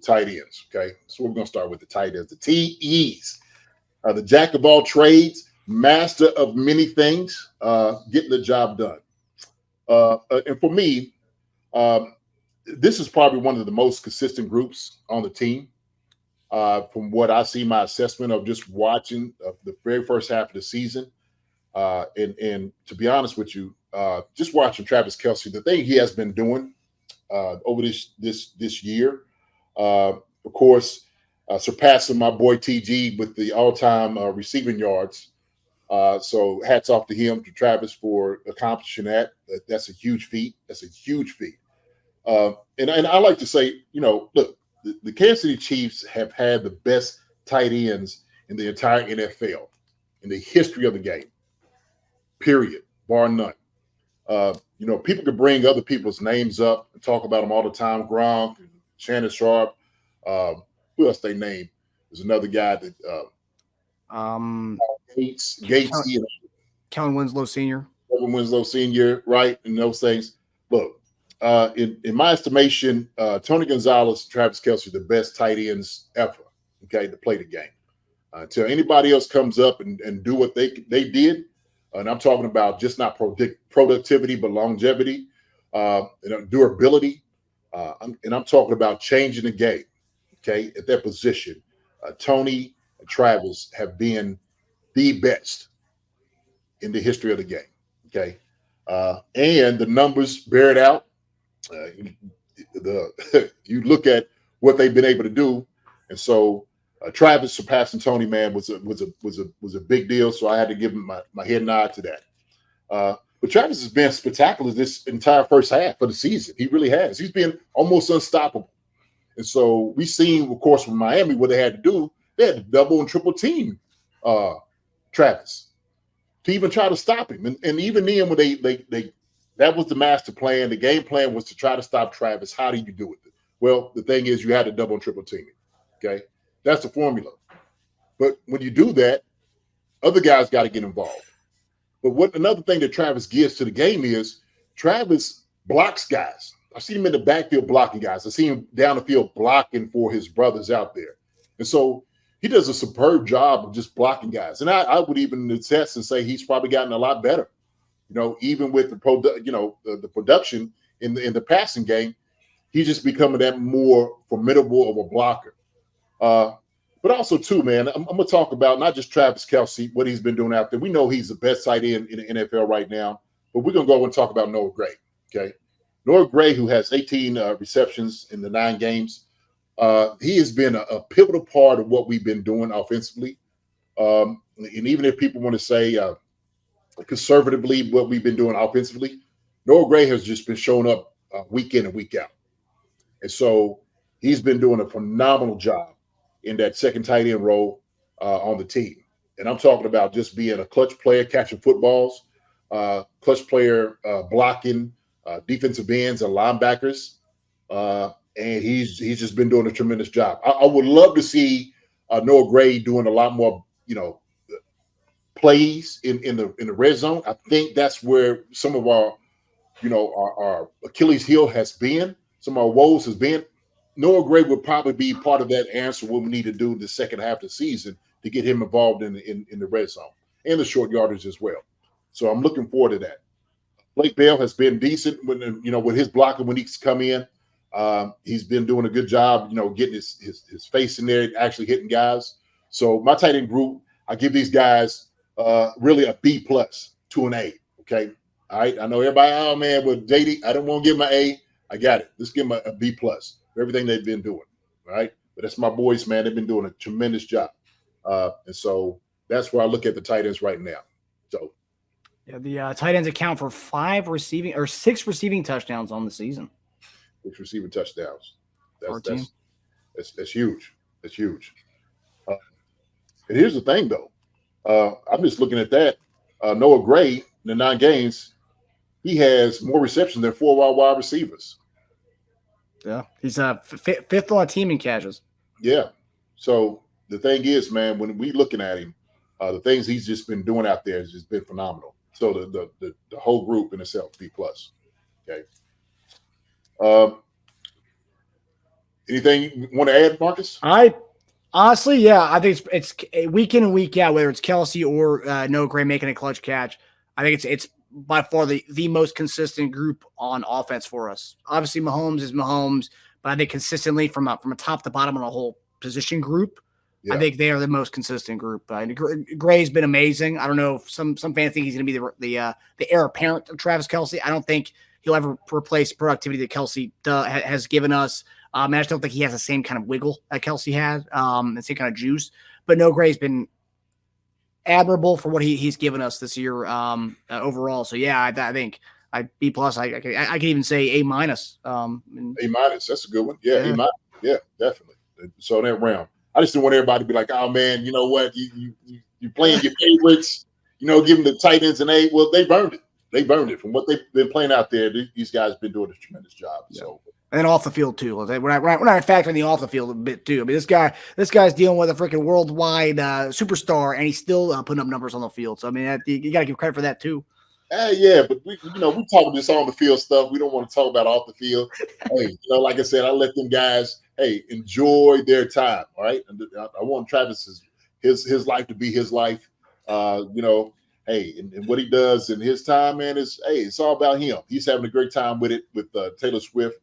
tight ends. Okay, so we're going to start with the tight ends, the TEs, the jack of all trades, master of many things, getting the job done. And for me, this is probably one of the most consistent groups on the team. From what I see, my assessment of just watching the very first half of the season, and to be honest with you, just watching Travis Kelce, the thing he has been doing over this year, of course, surpassing my boy TG with the all-time receiving yards. So hats off to him, to Travis, for accomplishing that. That's a huge feat. That's a huge feat. And I like to say, look, the Kansas City Chiefs have had the best tight ends in the entire NFL, in the history of the game, period, bar none. People can bring other people's names up and talk about them all the time. Gronk, Shannon Sharp, who else they name? There's another guy that Gates, Kellen Winslow Sr. Kevin Winslow Sr., right? And those things. Look, in my estimation, Tony Gonzalez, Travis Kelce, the best tight ends ever, okay, to play the game. Until anybody else comes up and do what they did, and I'm talking about just not productivity, but longevity, durability, and I'm talking about changing the game, okay, at that position. Tony and Travis have been the best in the history of the game, okay? And the numbers bear it out. You look at what they've been able to do, and so Travis surpassing Tony, man, was a big deal. So I had to give him my head nod to that. But Travis has been spectacular this entire first half of the season. He really has. He's been almost unstoppable. And so we've seen, of course, with Miami, what they had to do. They had to double and triple team Travis to even try to stop him. And even then, when they that was the master plan. The game plan was to try to stop Travis. How do you do it? Well, the thing is, you had to double and triple team him. Okay, that's the formula. But when you do that, other guys got to get involved. But another thing that Travis gives to the game is Travis blocks guys. I see him in the backfield blocking guys. I see him down the field blocking for his brothers out there. And so he does a superb job of just blocking guys. And I would even attest and say he's probably gotten a lot better. Even with the production in the passing game, he's just becoming that more formidable of a blocker. But also, too, man, I'm going to talk about not just Travis Kelce, what he's been doing out there. We know he's the best tight end in the NFL right now, but we're going to go and talk about Noah Gray, okay? Noah Gray, who has 18 receptions in the 9 games, he has been a pivotal part of what we've been doing offensively. And even if people want to say conservatively what we've been doing offensively, Noah Gray has just been showing up week in and week out. And so he's been doing a phenomenal job in that second tight end role on the team. And I'm talking about just being a clutch player, catching footballs, clutch player blocking defensive ends and linebackers. And he's just been doing a tremendous job. I would love to see Noah Gray doing a lot more, plays in the red zone. I think that's where some of our Achilles heel has been. Some of our woes has been. Noah Gray would probably be part of that answer, what we need to do in the second half of the season to get him involved in the red zone and the short yardage as well. So I'm looking forward to that. Blake Bell has been decent with his blocking when he's come in. He's been doing a good job, getting his face in there, actually hitting guys. So my tight end group, I give these guys really a B+ to an A. Okay. All right. I know everybody, oh man, with JD, I don't want to give him an A. I got it. Let's give them a B+ for everything they've been doing. All right. But that's my boys, man. They've been doing a tremendous job. And so that's where I look at the tight ends right now. So yeah, the tight ends account for 6 receiving touchdowns on the season. 6 receiving touchdowns. That's huge. That's huge. And here's the thing, though. I'm just looking at that. Noah Gray in the 9 games, he has more receptions than 4 wide receivers. Yeah, he's fifth on the team in catches. Yeah. So the thing is, man, when we looking at him, the things he's just been doing out there has just been phenomenal. So the whole group in itself, B+. Okay. Anything you want to add, Marcus? I honestly, yeah, I think it's week in and week out, whether it's Kelsey or Noah Gray making a clutch catch. I think it's by far the most consistent group on offense for us. Obviously, Mahomes is Mahomes, but I think consistently from a top to bottom on a whole position group, I think they are the most consistent group. Gray's been amazing. I don't know if some fans think he's going to be the heir apparent of Travis Kelsey. I don't think he'll ever replace productivity that Kelsey has given us. I just don't think he has the same kind of wiggle that Kelsey had, the same kind of juice. But no, Gray's been admirable for what he's given us this year overall. So yeah, I think B+. I can even say A-. A-. That's a good one. Yeah, A-. Yeah, definitely. So that round, I just didn't want everybody to be like, oh man, you know what? You playing your favorites, give them the tight ends an A. Well, they've earned it. They've earned it from what they've been playing out there. These guys have been doing a tremendous job. Yeah. So. And then off the field too. We're not factoring the off the field a bit too. I mean, this guy's dealing with a freaking worldwide superstar, and he's still putting up numbers on the field. So I mean, you got to give credit for that too. Yeah, but we talk this on the field stuff. We don't want to talk about off the field. Hey, like I said, I let them guys enjoy their time. All right, and I want Travis his life to be his life. And what he does in his time, man, it's all about him. He's having a great time with it with Taylor Swift.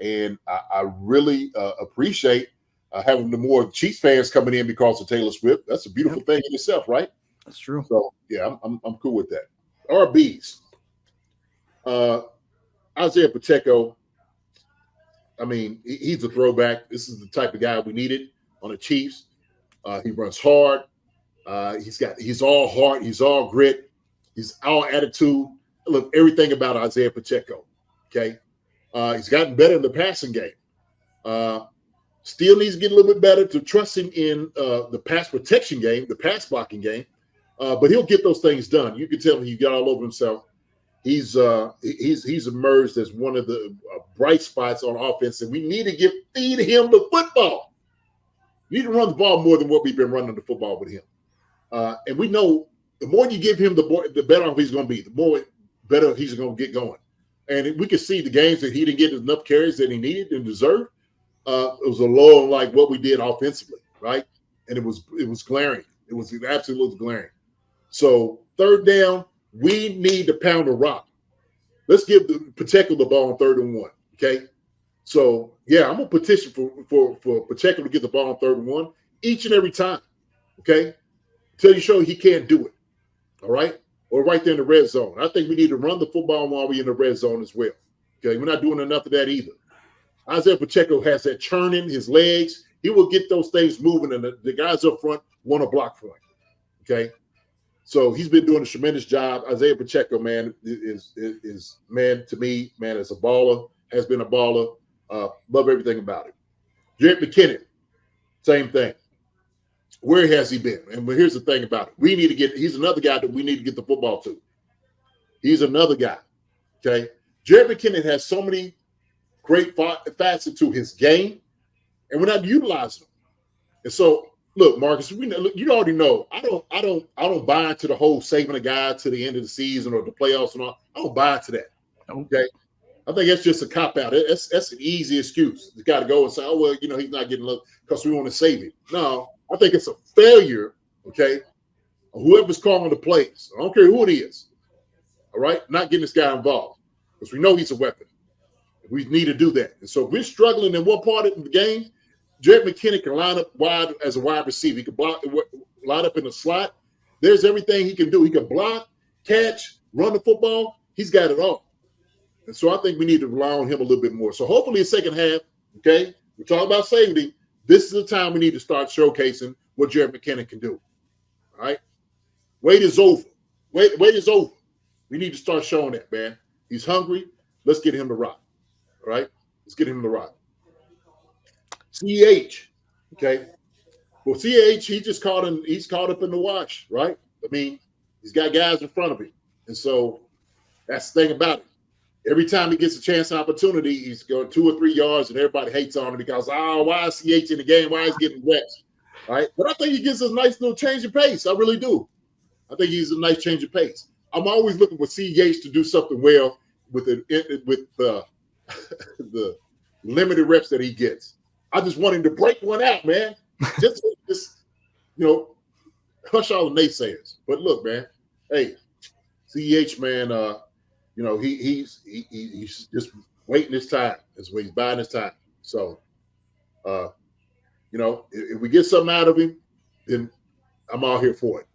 And I really appreciate having the more Chiefs fans coming in because of Taylor Swift. That's a beautiful thing in itself, right? That's true. So yeah, I'm cool with that. RBs. Isaiah Pacheco. I mean, he's a throwback. This is the type of guy we needed on the Chiefs. He runs hard. He's all heart. He's all grit. He's all attitude. I love everything about Isaiah Pacheco. Okay. He's gotten better in the passing game. Still needs to get a little bit better to trust him in the pass protection game, the pass blocking game. But he'll get those things done. You can tell he got all over himself. He's emerged as one of the bright spots on offense, and we need to feed him the football. We need to run the ball more than what we've been running the football with him. And we know the more you give him, the better off he's going to be. The more better he's going to get going. And we could see the games that he didn't get enough carries that he needed and deserved. It was a low like what we did offensively, right? And it was glaring. It was absolutely glaring. So third down, we need to pound the rock. Let's give Pacheco the ball on 3rd and 1. Okay. So yeah, I'm gonna petition for Pacheco to get the ball on 3rd and 1 each and every time. Okay, until you show he can't do it. All right. Or right there in the red zone. I think we need to run the football while we're in the red zone as well. Okay, we're not doing enough of that either. Isaiah Pacheco has that churning, his legs. He will get those things moving, and the guys up front want to block for him. Okay, so he's been doing a tremendous job. Isaiah Pacheco, man, is man to me, man, as a baller, has been a baller. Love everything about it. Jerick McKinnon, same thing. Where has he been? And here's the thing about it. He's another guy that we need to get the football to. He's another guy. Okay. Jerick McKinnon has so many great facets to his game, and we're not utilizing them. And so, look, Marcus, you already know I don't buy into the whole saving a guy to the end of the season or the playoffs and all. I don't buy into that. Okay. I think that's just a cop-out. That's an easy excuse. You got to go and say, oh, well, he's not getting love because we want to save him. No. I think it's a failure, okay, of whoever's calling the plays. I don't care who it is, all right, not getting this guy involved because we know he's a weapon. We need to do that. And so if we're struggling in one part of the game, Jerick McKinnon can line up wide as a wide receiver. He can line up in the slot. There's everything he can do. He can block, catch, run the football. He's got it all. And so I think we need to rely on him a little bit more. So hopefully in the second half, okay, we're talking about safety. This is the time we need to start showcasing what Jerick McKinnon can do. All right? Wait is over. Wait is over. We need to start showing that, man. He's hungry. Let's get him to rock. All right? Let's get him to rock. CEH. Okay. Well, CEH, he's caught up in the wash, right? I mean, he's got guys in front of him. And so that's the thing about it. Every time he gets a chance and opportunity, he's going 2 or 3 yards, and everybody hates on him because, why is CH in the game? Why is he getting reps? Right? But I think he gives us a nice little change of pace. I really do. I think he's a nice change of pace. I'm always looking for CH to do something well with the limited reps that he gets. I just want him to break one out, man. Just hush all the naysayers. But look, man, hey, CEH, man, he's just waiting his time. That's what he's buying his time. So, if we get something out of him, then I'm all here for it.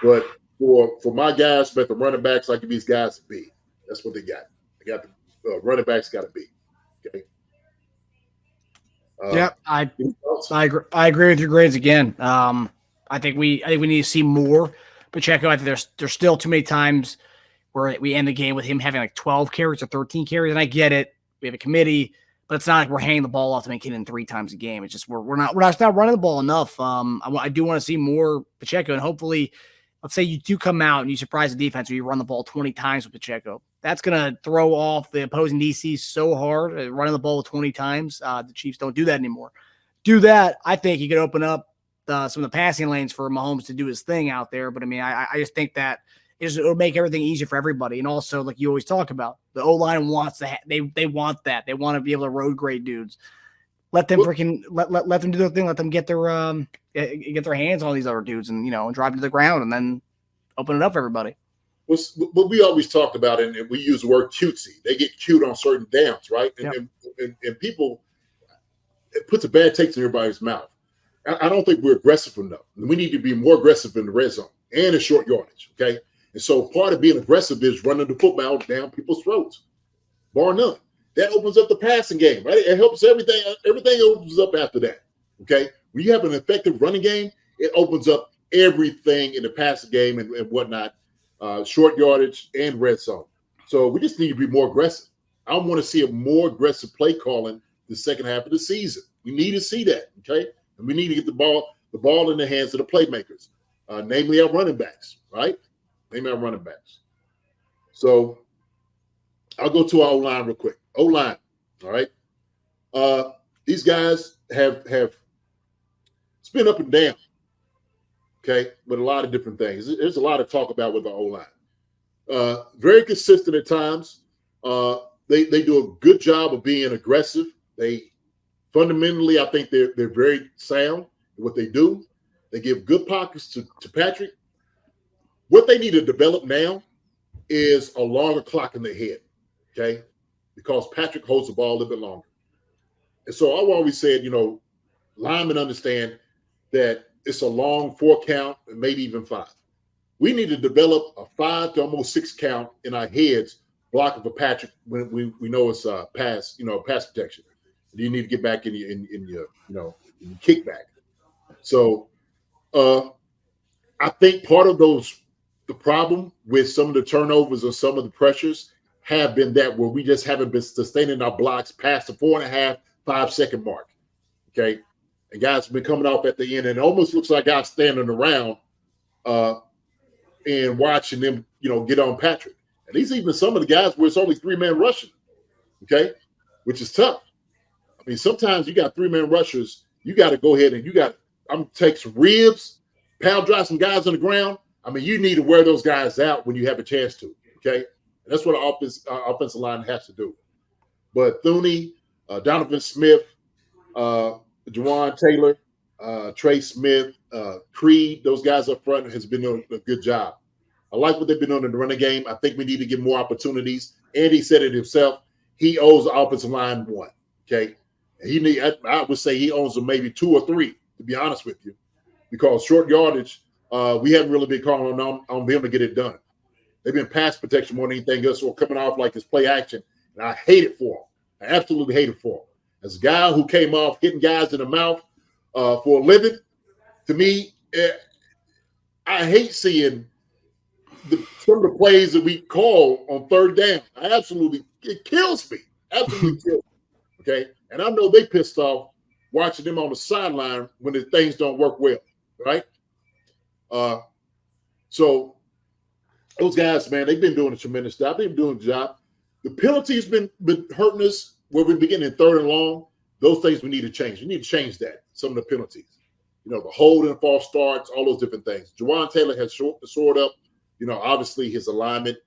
But for my guys, but the running backs, I give these guys a B. That's what they got. They got the running backs got a B. Okay. I agree with your grades again. I think we need to see more Pacheco. I think there's still too many times where we end the game with him having like 12 carries or 13 carries, and I get it. We have a committee, but it's not like we're hanging the ball off to make it in 3 times a game. It's just we're not running the ball enough. I do want to see more Pacheco, and hopefully, let's say you do come out and you surprise the defense, or you run the ball 20 times with Pacheco. That's going to throw off the opposing DCs so hard. Running the ball 20 times, the Chiefs don't do that anymore. Do that, I think you could open up some of the passing lanes for Mahomes to do his thing out there. But I mean, I just think that it'll make everything easier for everybody. And also, like you always talk about, the O-line wants that. They want that. They want to be able to road grade dudes. Let them freaking let them do their thing. Let them get their hands on these other dudes and and drive to the ground and then open it up for everybody. What we always talked about, and we use the word cutesy. They get cute on certain downs, right? And people, it puts a bad taste in everybody's mouth. I don't think we're aggressive enough. We need to be more aggressive in the red zone and in short yardage, okay? And so part of being aggressive is running the football down people's throats, bar none. That opens up the passing game, right? It helps everything. Everything opens up after that, okay? When you have an effective running game, it opens up everything in the passing game and whatnot, short yardage and red zone. So we just need to be more aggressive. I want to see a more aggressive play calling the second half of the season. We need to see that, okay? And we need to get the ball in the hands of the playmakers, namely our running backs, right? Namely our running backs. So I'll go to our O-line real quick. O-line, all right? These guys have it's been up and down, okay, with a lot of different things. There's a lot of talk about with the O-line. Very consistent at times. They do a good job of being aggressive. They fundamentally, I think they're very sound in what they do. They give good pockets to Patrick. What they need to develop now is a longer clock in their head, okay? Because Patrick holds the ball a little bit longer. And so I've always said, linemen understand that it's a long 4 count and maybe even 5. We need to develop a 5 to almost 6 count in our heads blocking for Patrick when we know it's pass protection. You need to get back in your kickback. So I think part of the problem with some of the turnovers and some of the pressures have been that where we just haven't been sustaining our blocks past the 4.5, 5 second mark. Okay. And guys have been coming off at the end, and it almost looks like guys standing around and watching them, get on Patrick. And these even some of the guys where it's only 3-man rushing, okay, which is tough. I mean, sometimes you got 3-man rushers. You got to go ahead and I'm going to take some ribs, pound drive some guys on the ground. I mean, you need to wear those guys out when you have a chance to, okay? And that's what our offensive line has to do. But Thuney, Donovan Smith, Juwan Taylor, Trey Smith, Creed, those guys up front has been doing a good job. I like what they've been doing in the running game. I think we need to get more opportunities. Andy said it himself. He owes the offensive line 1, okay? I would say he owns them maybe 2 or 3, to be honest with you, because short yardage, we haven't really been calling on them to get it done. They've been pass protection more than anything else, or coming off like this play action, and I hate it for them. I absolutely hate it for them. As a guy who came off hitting guys in the mouth for a living, to me, I hate seeing some of the plays that we call on third down. It kills me. Absolutely kills me. Okay, and I know they pissed off watching them on the sideline when the things don't work well, right? So those guys, man, they've been doing a tremendous job. They've been doing a job. The penalties been hurting us where we begin in 3rd and long. Those things we need to change. We need to change that. Some of the penalties, the holding, false starts, all those different things. Juwan Taylor has shored up, obviously his alignment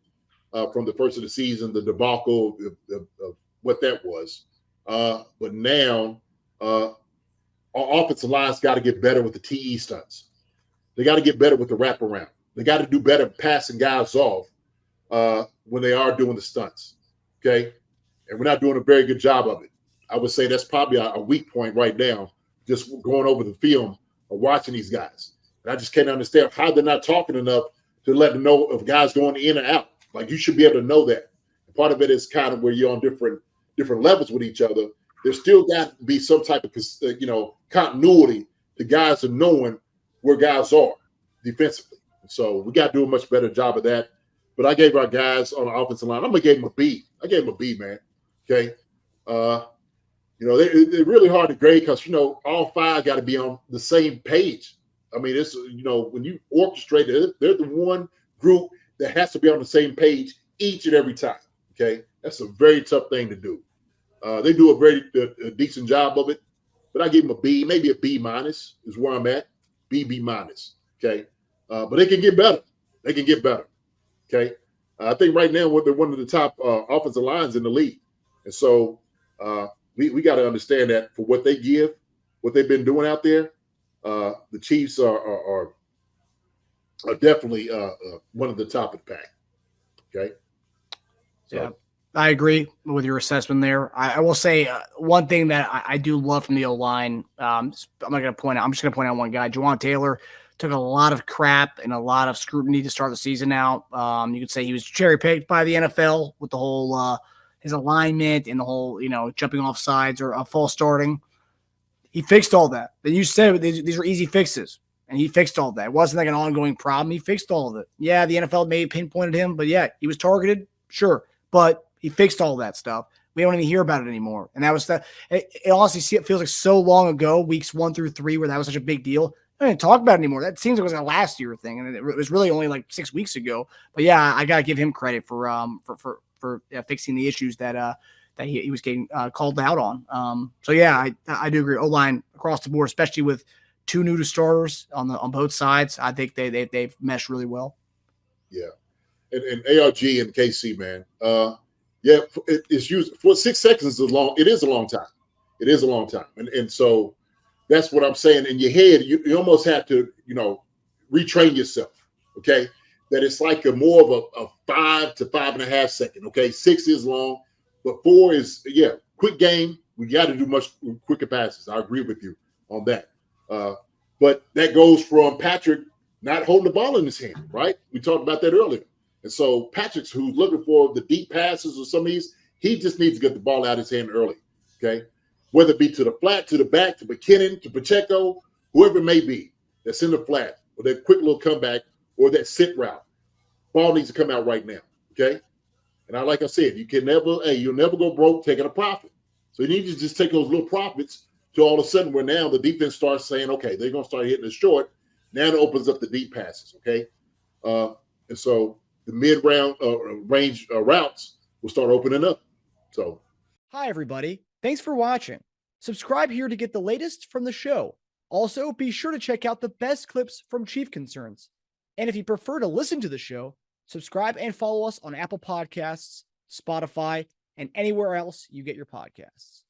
from the first of the season, the debacle of what that was. But now our offensive line's got to get better with the TE stunts. They got to get better with the wraparound. They got to do better passing guys off when they are doing the stunts. Okay. And we're not doing a very good job of it. I would say that's probably a weak point right now, just going over the film or watching these guys. And I just can't understand how they're not talking enough to let them know if guys going in or out. Like, you should be able to know that. And part of it is kind of where you're on different levels with each other. There's still got to be some type of continuity to guys and knowing where guys are defensively. So we got to do a much better job of that. But I gave our guys on the offensive line, I'm going to give them a B. I gave them a B, man. Okay. They're really hard to grade because, all five got to be on the same page. I mean, it's, when you orchestrate it, they're the one group that has to be on the same page each and every time. Okay. That's a very tough thing to do. They do a decent job of it, but I give them a B, maybe a B minus is where I'm at. B minus. Okay. But they can get better. They can get better. Okay. I think right now they're one of the top offensive lines in the league. And so we got to understand that for what they give, what they've been doing out there, the Chiefs are definitely one of the top of the pack. Okay. So. Yeah, I agree with your assessment there. I will say one thing that I do love from the O-line. I'm just going to point out one guy, Juwan Taylor. Took a lot of crap and a lot of scrutiny to start the season out. You could say he was cherry-picked by the NFL with the whole his alignment and the whole, jumping off sides or a false starting. He fixed all that. Then you said these are easy fixes, and he fixed all that. It wasn't like an ongoing problem. He fixed all of it. Yeah, the NFL may have pinpointed him, but yeah, he was targeted, sure. But he fixed all that stuff. We don't even hear about it anymore. And that was it honestly feels like so long ago, weeks 1 through 3, where that was such a big deal. I didn't talk about it anymore. That seems like it was a last year thing, and it was really only like 6 weeks ago. But yeah, I gotta give him credit for fixing the issues that he was getting called out on. So yeah, I do agree. O-line across the board, especially with 2 new to starters on both sides. I think they've meshed really well. Yeah, and ARG and KC, man. It's used for 6 seconds is a long. It is a long time. It is a long time, and so. That's what I'm saying. In your head, you almost have to, retrain yourself, okay? That it's like more of a 5 to 5.5 second, okay? 6 is long, but 4 is, quick game. We got to do much quicker passes. I agree with you on that. But that goes from Patrick not holding the ball in his hand, right? We talked about that earlier. And so Patrick's who's looking for the deep passes or some of these, he just needs to get the ball out of his hand early, okay? Whether it be to the flat, to the back, to McKinnon, to Pacheco, whoever it may be that's in the flat, or that quick little comeback, or that sit route. Ball needs to come out right now, okay? And like I said, you'll never go broke taking a profit. So you need to just take those little profits to all of a sudden where now the defense starts saying, okay, they're going to start hitting it short. Now it opens up the deep passes, okay? And so the mid-round range routes will start opening up. So. Hi, everybody. Thanks for watching. Subscribe here to get the latest from the show. Also, be sure to check out the best clips from Chief Concerns. And if you prefer to listen to the show, subscribe and follow us on Apple Podcasts, Spotify, and anywhere else you get your podcasts.